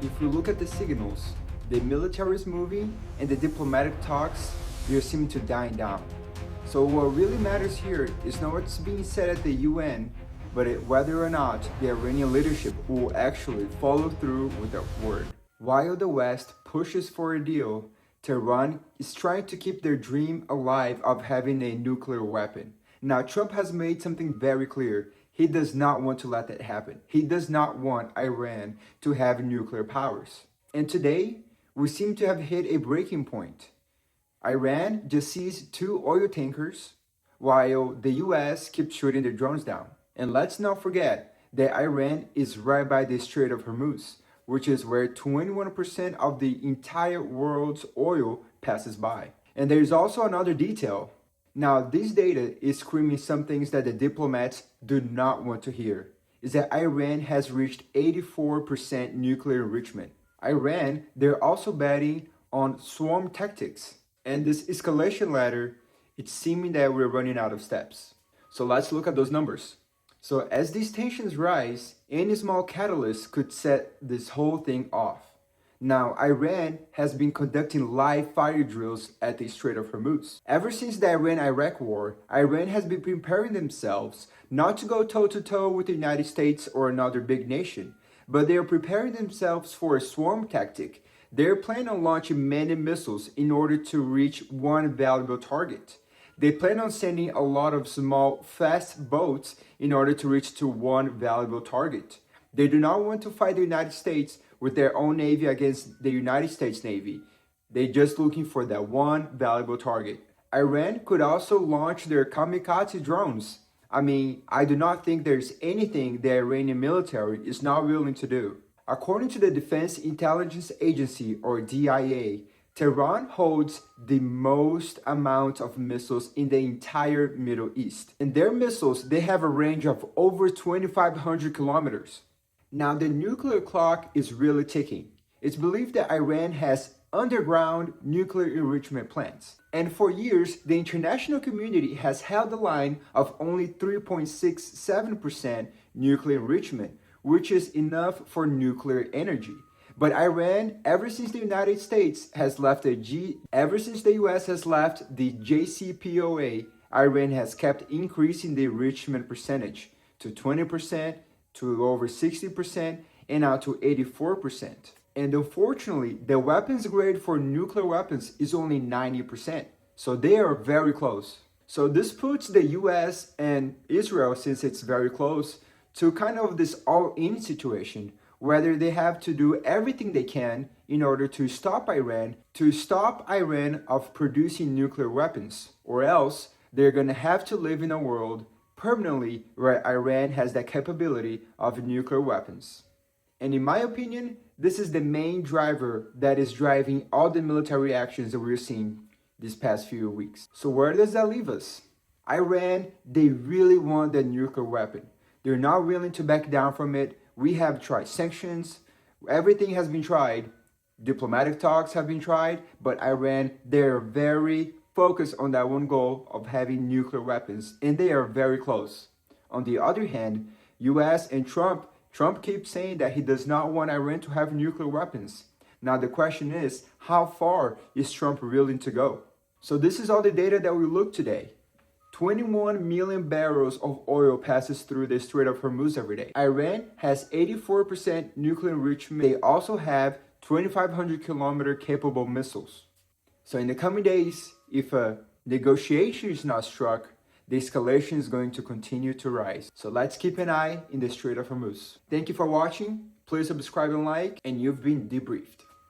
if we look at the signals, the military is moving and the diplomatic talks, they seem to dying down. So what really matters here is not what's being said at the UN, but whether or not the Iranian leadership will actually follow through with their word. While the West pushes for a deal, Tehran is trying to keep their dream alive of having a nuclear weapon. Now, Trump has made something very clear. He does not want to let that happen. He does not want Iran to have nuclear powers. And today, we seem to have hit a breaking point. Iran just seized 2 oil tankers, while the US keeps shooting their drones down. And let's not forget that Iran is right by the Strait of Hormuz, which is where 21% of the entire world's oil passes by. And there's also another detail. Now, this data is screaming some things that the diplomats do not want to hear, is that Iran has reached 84% nuclear enrichment. Iran, they're also betting on swarm tactics. And this escalation ladder, it's seeming that we're running out of steps. So let's look at those numbers. So as these tensions rise, any small catalyst could set this whole thing off. Now, Iran has been conducting live fire drills at the Strait of Hormuz. Ever since the Iran-Iraq war, Iran has been preparing themselves not to go toe-to-toe with the United States or another big nation, but they are preparing themselves for a swarm tactic. They're planning on launching many missiles in order to reach one valuable target. They plan on sending a lot of small, fast boats in order to reach to one valuable target. They do not want to fight the United States with their own navy against the United States Navy. They're just looking for that one valuable target. Iran could also launch their kamikaze drones. I mean, I do not think there's anything the Iranian military is not willing to do. According to the Defense Intelligence Agency, or DIA, Tehran holds the most amount of missiles in the entire Middle East. And their missiles, they have a range of over 2,500 kilometers. Now, the nuclear clock is really ticking. It's believed that Iran has underground nuclear enrichment plants. And for years, the international community has held the line of only 3.67% nuclear enrichment, which is enough for nuclear energy. But Iran, ever since the United States has left ever since the US has left the JCPOA, Iran has kept increasing the enrichment percentage to 20%, to over 60%, and now to 84%. And unfortunately, the weapons grade for nuclear weapons is only 90%. So they are very close. So this puts the US and Israel, since it's very close, to kind of this all-in situation, whether they have to do everything they can in order to stop Iran of producing nuclear weapons, or else they're going to have to live in a world permanently where Iran has that capability of nuclear weapons. And in my opinion, this is the main driver that is driving all the military actions that we're seeing these past few weeks. So where does that leave us? Iran, they really want the nuclear weapon. They're not willing to back down from it. We have tried sanctions. Everything has been tried. Diplomatic talks have been tried, but Iran, they're very focused on that one goal of having nuclear weapons, and they are very close. On the other hand, US and Trump keeps saying that he does not want Iran to have nuclear weapons. Now the question is, how far is Trump willing to go? So this is all the data that we looked today. 21 million barrels of oil passes through the Strait of Hormuz every day. Iran has 84% nuclear enrichment. They also have 2,500 kilometer capable missiles. So in the coming days, if a negotiation is not struck, the escalation is going to continue to rise. So let's keep an eye in the Strait of Hormuz. Thank you for watching. Please subscribe and like, and you've been debriefed.